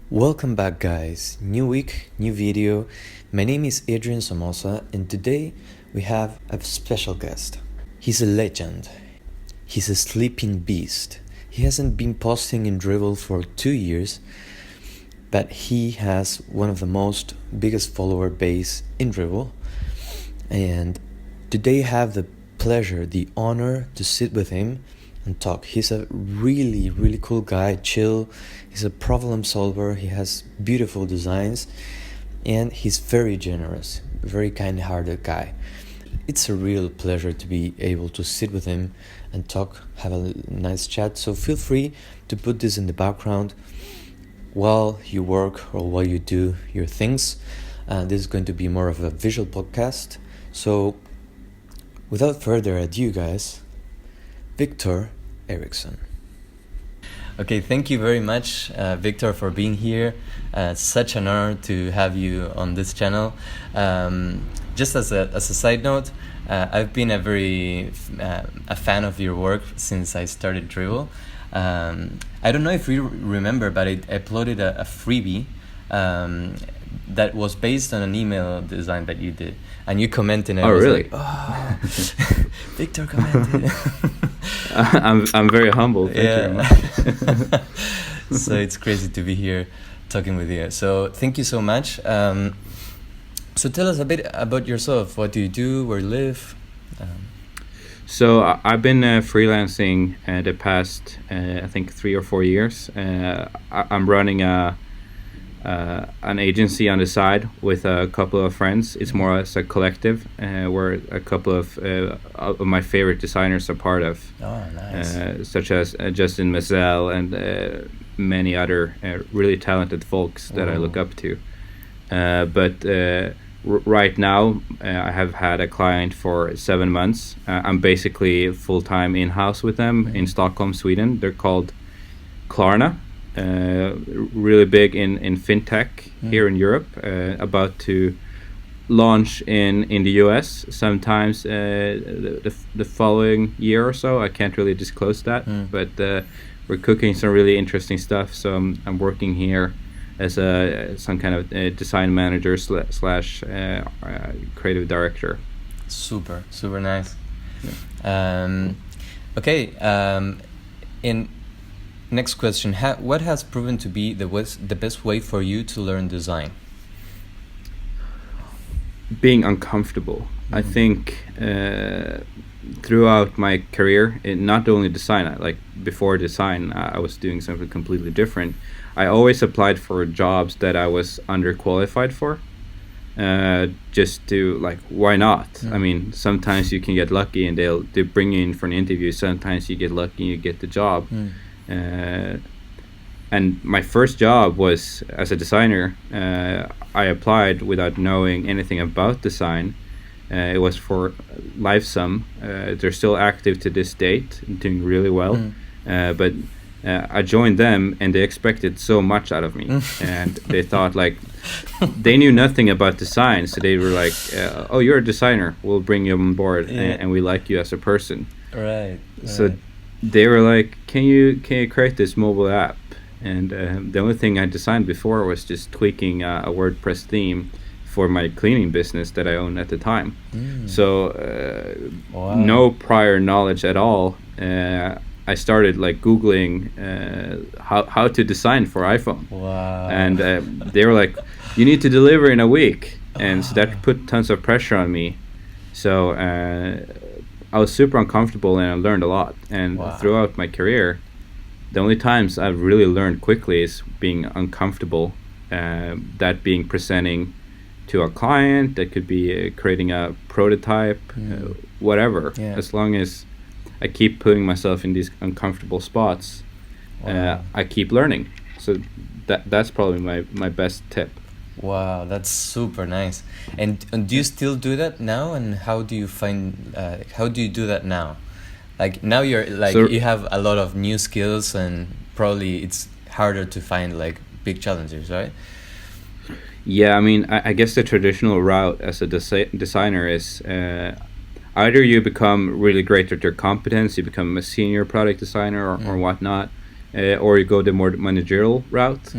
Welcome back, guys. New week, new video. My name is Adrian Somoza, and today we have a special guest. He's a legend. He's a sleeping beast. He hasn't been posting in Dribbble for 2 years, but he has one of the most biggest follower base in Dribbble. And today I have the pleasure, the honor to sit with him and talk. He's a really, really cool guy, chill. He's a problem solver. He has beautiful designs, and he's very generous, very kind-hearted guy. It's a real pleasure to be able to sit with him and talk, have a nice chat. So feel free to put this in the background while you work or while you do your things. This is going to be more of a visual podcast. So without further ado, guys, Victor Erixon. Okay, thank you very much, Victor, for being here. It's such an honor to have you on this channel. Just as a side note, I've been a fan of your work since I started Dribbble. I don't know if you remember, but I uploaded a freebie that was based on an email design that you did, and you commented. Oh, really? Like, oh, Victor commented. I'm very humble. Thank you very much. So it's crazy to be here talking with you. So thank you so much. So tell us a bit about yourself. What do you do? Where you live? So I've been freelancing the past, I think, 3 or 4 years. I'm running an agency on the side with a couple of friends. It's more as a collective where a couple of my favorite designers are part of. Oh, nice. Such as Justin Mazel and many other really talented folks that I look up to. But right now I have had a client for 7 months. I'm basically full-time in-house with them in Stockholm, Sweden. They're called Klarna. Really big in fintech here in Europe, about to launch in the US sometimes the following year or so. I can't really disclose that, but we're cooking some really interesting stuff. So I'm working here as some kind of design manager slash creative director. Super nice. Yeah. Okay. In next question, what has proven to be the best way for you to learn design? Being uncomfortable. I think throughout my career, not only design, like before design, I was doing something completely different. I always applied for jobs that I was underqualified for, just to, like, why not? I mean, sometimes you can get lucky and they bring you in for an interview. Sometimes you get lucky and you get the job. And my first job was as a designer. I applied without knowing anything about design. It was for Livesum. They're still active to this date, doing really well. But I joined them, and they expected so much out of me. And they thought, like, they knew nothing about design, so they were like, "Oh, you're a designer. We'll bring you on board, and we like you as a person." Right. So they were like, can you create this mobile app? And the only thing I designed before was just tweaking a WordPress theme for my cleaning business that I owned at the time. So Wow. No prior knowledge at all. I started like Googling how to design for iPhone. Wow. And they were like, you need to deliver in a week. And so that put tons of pressure on me. So I was super uncomfortable, and I learned a lot. And throughout my career, the only times I've really learned quickly is being uncomfortable. That being presenting to a client, that could be creating a prototype, whatever. Yeah. As long as I keep putting myself in these uncomfortable spots, I keep learning. So that's probably my best tip. Wow, that's super nice. And do you still do that now? And how do you do that now? Like now you're like, so, you have a lot of new skills, and probably it's harder to find like big challenges, right? Yeah, I mean, I guess the traditional route as a designer is either you become really great at your competence, you become a senior product designer or whatnot, or you go the more managerial route.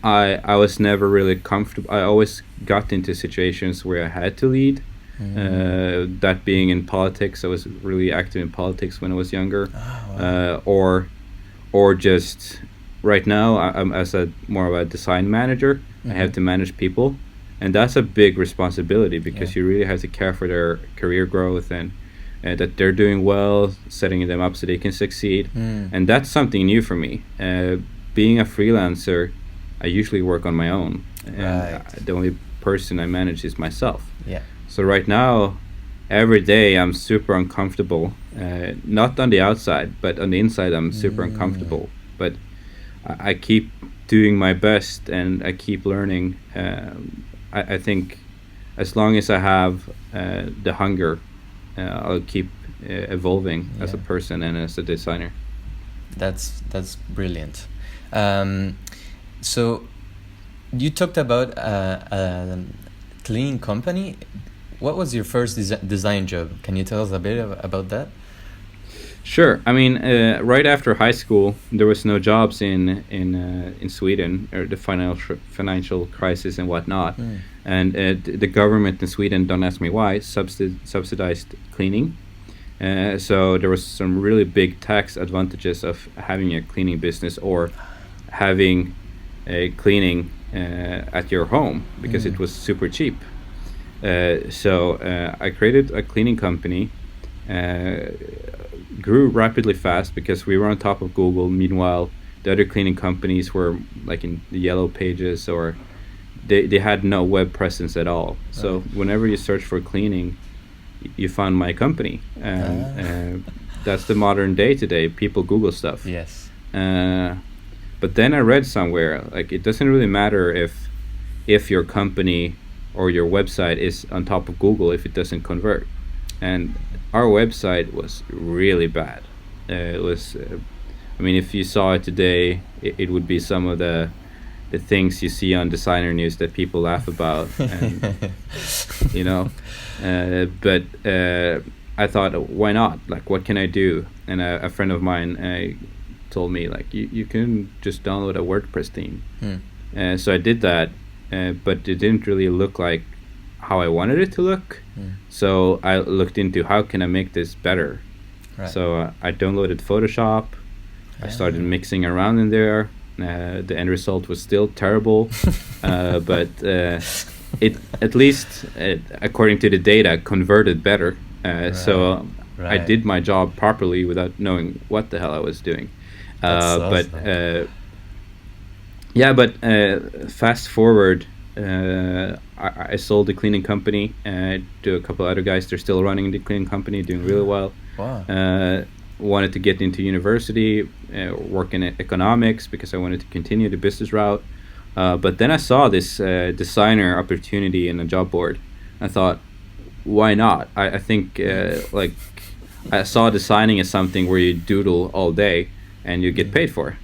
I was never really comfortable. I always got into situations where I had to lead. That being in politics, I was really active in politics when I was younger. Or just right now, I'm as a more of a design manager. I have to manage people, and that's a big responsibility because you really have to care for their career growth and that they're doing well, setting them up so they can succeed. And that's something new for me. Being a freelancer, I usually work on my own, and the only person I manage is myself. So right now, every day I'm super uncomfortable. Not on the outside, but on the inside I'm super uncomfortable. But I keep doing my best and I keep learning. I think as long as I have the hunger, I'll keep evolving as a person and as a designer. That's brilliant. So you talked about a cleaning company. What was your first design job? Can you tell us a bit about that? Sure. I mean, right after high school, there was no jobs in Sweden, or the financial crisis and whatnot. And the government in Sweden, don't ask me why, subsidized cleaning. So there was some really big tax advantages of having a cleaning business or having a cleaning at your home because it was super cheap. So I created a cleaning company, grew rapidly fast because we were on top of Google. Meanwhile, the other cleaning companies were like in the yellow pages, or they had no web presence at all. So whenever you search for cleaning, you find my company. That's the modern day today. People Google stuff. Yes. But then I read somewhere, like, it doesn't really matter if your company or your website is on top of Google if it doesn't convert. And our website was really bad. It was, I mean, if you saw it today, it would be some of the things you see on designer news that people laugh about, and, you know. But I thought, why not? Like, what can I do? And a friend of mine told me, like, you can just download a WordPress theme. So I did that. But it didn't really look like how I wanted it to look. So I looked into how can I make this better. So I downloaded Photoshop. I started mixing around in there. The end result was still terrible, but it at least, according to the data, converted better. So I did my job properly without knowing what the hell I was doing. But fast forward, I sold the cleaning company to a couple other guys. They're still running the cleaning company, doing really well. Wanted to get into university, work in economics because I wanted to continue the business route. But then I saw this designer opportunity in a job board. I thought, why not? I think like I saw designing as something where you doodle all day and you get paid for.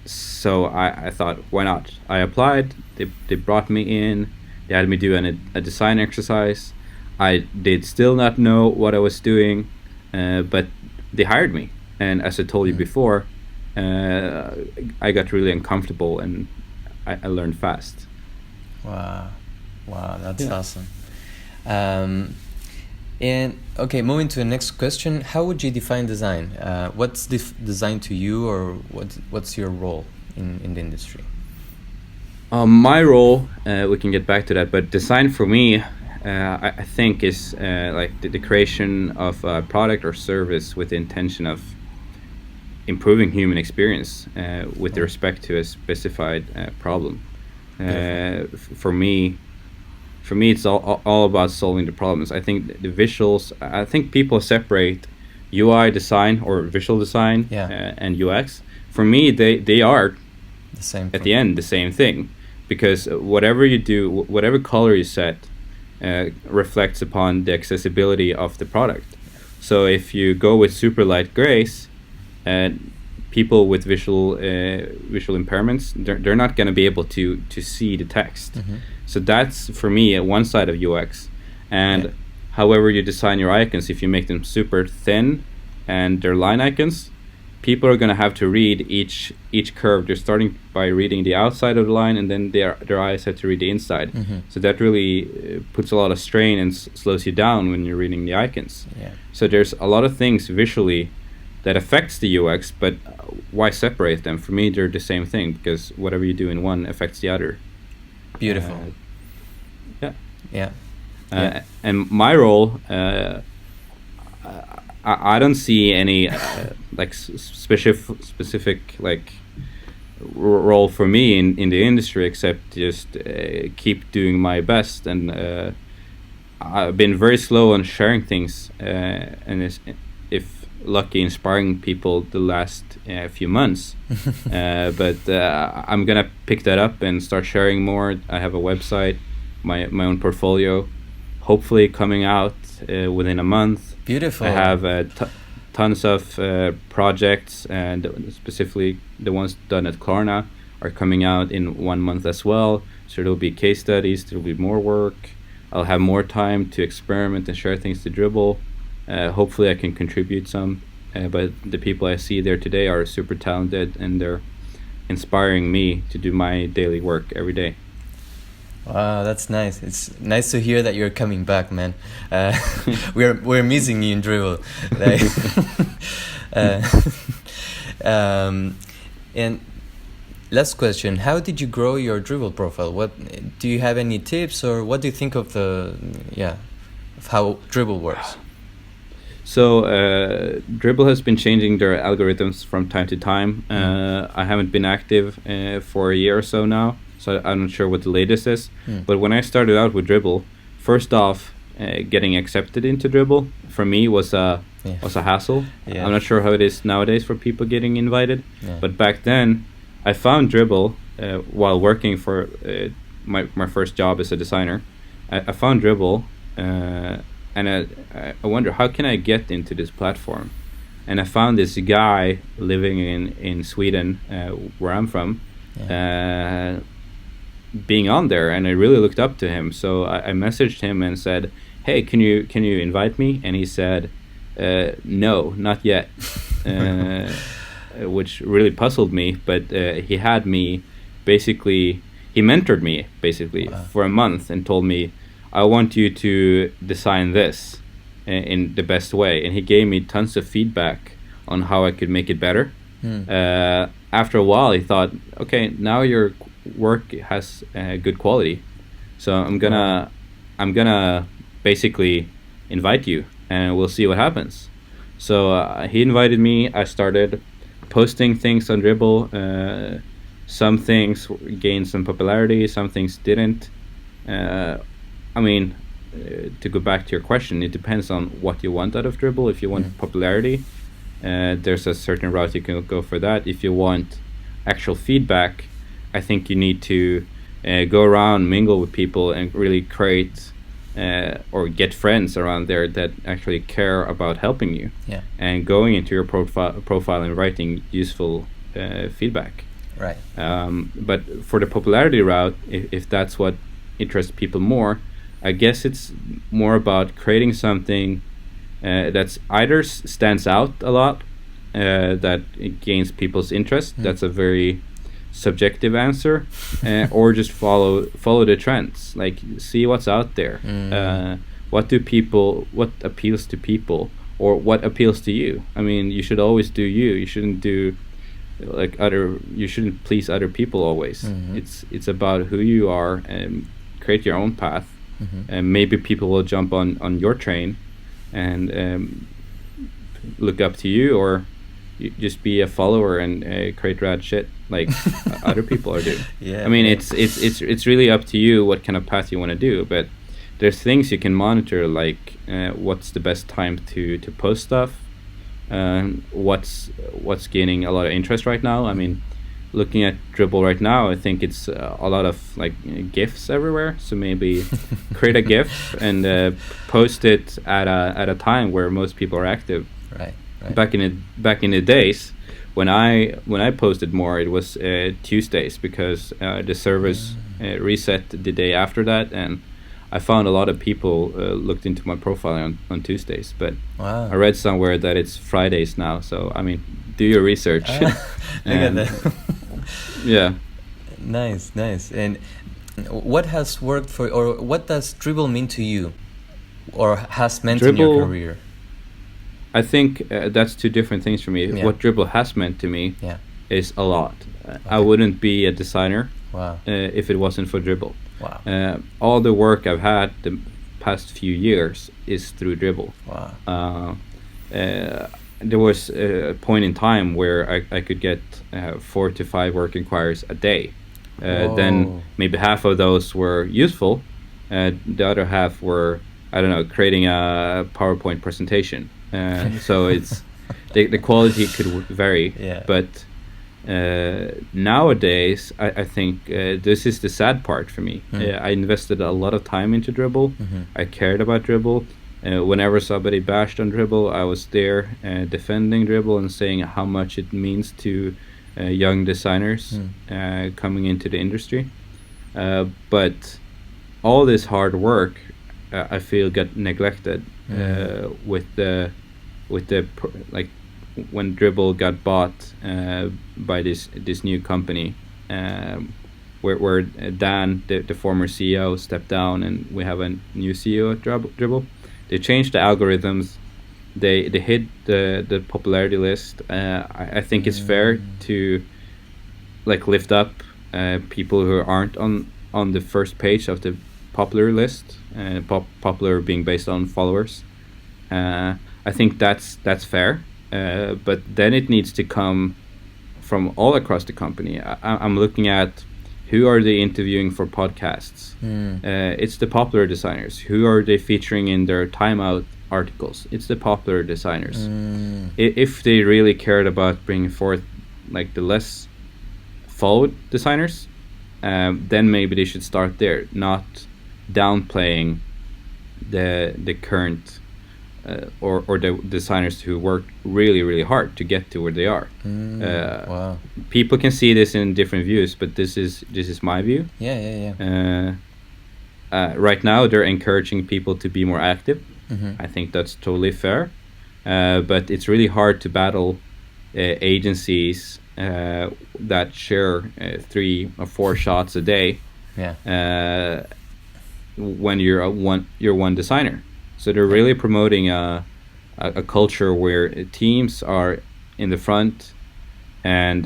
So I thought, why not? I applied. They brought me in. They had me do a design exercise. I did still not know what I was doing, but they hired me. And as I told you before, I got really uncomfortable and I learned fast. Wow, that's awesome. And okay, moving to the next question, how would you define design? What's design to you, or what's your role in the industry? My role, we can get back to that, but design for me, I think is like the creation of a product or service with the intention of improving human experience with respect to a specified problem. For me, it's all about solving the problems. I think the visuals, I think people separate UI design or visual design and UX. For me, they are the same at the end the same thing, because whatever you do, whatever color you set, reflects upon the accessibility of the product. So if you go with super light grays, people with visual impairments, they're not going to be able to see the text. So that's, for me, one side of UX. And however you design your icons, if you make them super thin and they're line icons, people are going to have to read each curve. They're starting by reading the outside of the line, and then their eyes have to read the inside. So that really puts a lot of strain and slows you down when you're reading the icons. So there's a lot of things visually that affects the UX, but why separate them? For me, they're the same thing, because whatever you do in one affects the other. Beautiful. And my role, I don't see any like specific like role for me in the industry, except just keep doing my best. And I've been very slow on sharing things, and if lucky, inspiring people the last few months. But I'm gonna pick that up and start sharing more. I have a website, my own portfolio, hopefully coming out within a month. Beautiful. I have tons of projects, and specifically the ones done at Klarna are coming out in 1 month as well. So there'll be case studies, there'll be more work. I'll have more time to experiment and share things to Dribbble. Hopefully I can contribute some, but the people I see there today are super talented, and they're inspiring me to do my daily work every day. Wow, that's nice. It's nice to hear that you're coming back, man. We're missing you in Dribbble. Like, and last question: how did you grow your Dribbble profile? What do you have any tips, or what do you think of of how Dribbble works? So Dribbble has been changing their algorithms from time to time. I haven't been active for a year or so now, so I'm not sure what the latest is. But when I started out with Dribbble, first off, getting accepted into Dribbble for me was a hassle. I'm not sure how it is nowadays for people getting invited, but back then I found Dribbble while working for my first job as a designer. I found Dribbble, and I wonder, how can I get into this platform? And I found this guy living in Sweden, where I'm from, being on there, and I really looked up to him. So I messaged him and said, "Hey, can you invite me?" And he said, "No, not yet," which really puzzled me. But he had me he mentored me for a month and told me, "I want you to design this in the best way." And he gave me tons of feedback on how I could make it better. After a while, he thought, "Okay, now your work has good quality, so I'm gonna basically invite you, and we'll see what happens." So he invited me. I started posting things on Dribbble. Some things gained some popularity, some things didn't. I mean, to go back to your question, it depends on what you want out of Dribbble. If you want popularity, there's a certain route you can go for that. If you want actual feedback, I think you need to go around, mingle with people, and really create or get friends around there that actually care about helping you. And going into your profile and writing useful feedback. Right. But for the popularity route, if that's what interests people more, I guess it's more about creating something that's either stands out a lot, that it gains people's interest. That's a very subjective answer, or just follow the trends. Like, see what's out there. What appeals to people, or what appeals to you. I mean, you should always do you. You shouldn't do you shouldn't please other people always. It's about who you are, and create your own path. And maybe people will jump on your train and look up to you, or you just be a follower and create rad shit like other people are doing. I mean, it's really up to you what kind of path you want to do, but there's things you can monitor, like what's the best time to post stuff, what's gaining a lot of interest right now. I mean, looking at Dribbble right now, I think it's a lot of like GIFs everywhere. So maybe create a GIF and post it at a time where most people are active. Right. Back in the days when I posted more, it was Tuesdays, because the servers reset the day after that, and I found a lot of people looked into my profile on Tuesdays, but Wow. I read somewhere that it's Fridays now. So I mean, do your research. Look at that. Yeah. Nice. And what has worked for, or what does Dribbble mean to you, or has meant in your Dribbble, career? I think that's two different things for me. Yeah. What Dribbble has meant to me Yeah. is a lot. I wouldn't be a designer Wow. if it wasn't for Dribbble. Wow. All the work I've had the past few years is through Dribbble. Wow. There was a point in time where I could get 4 to 5 work inquiries a day. Then maybe half of those were useful. The other half were, I don't know, creating a PowerPoint presentation. So it's the quality could vary. Yeah. But nowadays, I think this is the sad part for me. I invested a lot of time into Dribbble. I cared about Dribbble. Whenever somebody bashed on Dribbble, I was there defending Dribbble and saying how much it means to young designers coming into the industry. But all this hard work, I feel, got neglected with the like when Dribbble got bought by this new company, where Dan, the former CEO, stepped down, and we have a new CEO at Dribbble. They changed the algorithms. They hit the popularity list. I think it's fair to like lift up people who aren't on the first page of the popular list. Popular being based on followers. I think that's fair. But then it needs to come from all across the company. I'm looking at who are they interviewing for podcasts. It's the popular designers. Who are they featuring in their timeout articles? It's the popular designers. If they really cared about bringing forth like the less followed designers, then maybe they should start there, not downplaying the current or the designers who work really hard to get to where they are. Wow. People can see this in different views, but this is my view. Yeah. Right now, they're encouraging people to be more active. I think that's totally fair. But it's really hard to battle agencies that share 3 or 4 shots a day. Yeah. When you're one designer. So they're really promoting a culture where teams are in the front, and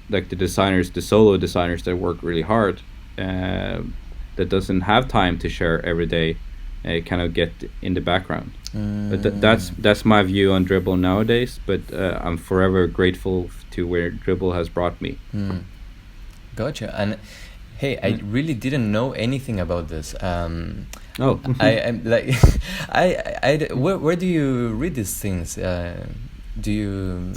like the solo designers that work really hard, that doesn't have time to share every day, kind of get in the background. But that's my view on Dribbble nowadays. But I'm forever grateful to where Dribbble has brought me. Gotcha. And hey, I really didn't know anything about this. I'm like, where do you read these things? Do you?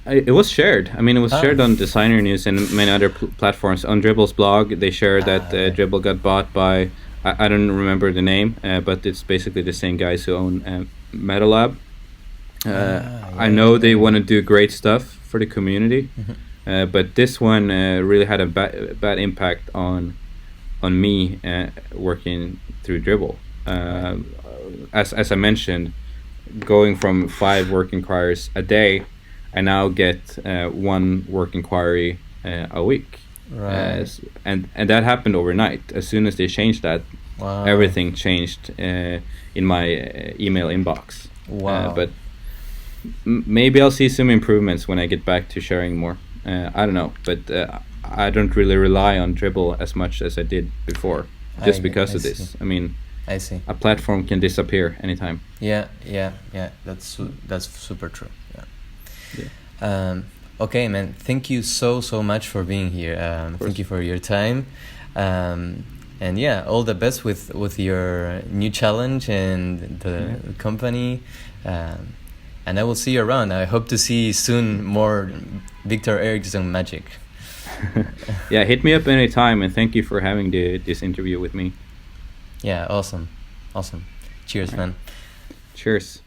It was shared. I mean, it was shared on Designer News and many other platforms. On Dribble's blog, they shared that Dribbble got bought by, I don't remember the name, but it's basically the same guys who own Metal Lab. I know they want to do great stuff for the community, but this one really had a bad impact on me working through Dribbble. As I mentioned, going from 5 work inquiries a day, I now get 1 work inquiry a week. Right. And that happened overnight. As soon as they changed that, everything changed in my email inbox. Wow. But maybe I'll see some improvements when I get back to sharing more. I don't know, but I don't really rely on Dribbble as much as I did before, just because of this. I mean, I see. A platform can disappear anytime. Yeah. That's super true. Yeah. Okay, man. Thank you so much for being here. Thank you for your time. And yeah, all the best with your new challenge and the company. And I will see you around. I hope to see soon more Victor Erixon magic. Yeah, hit me up anytime, and thank you for having this interview with me. Yeah, awesome. Cheers, man. Cheers.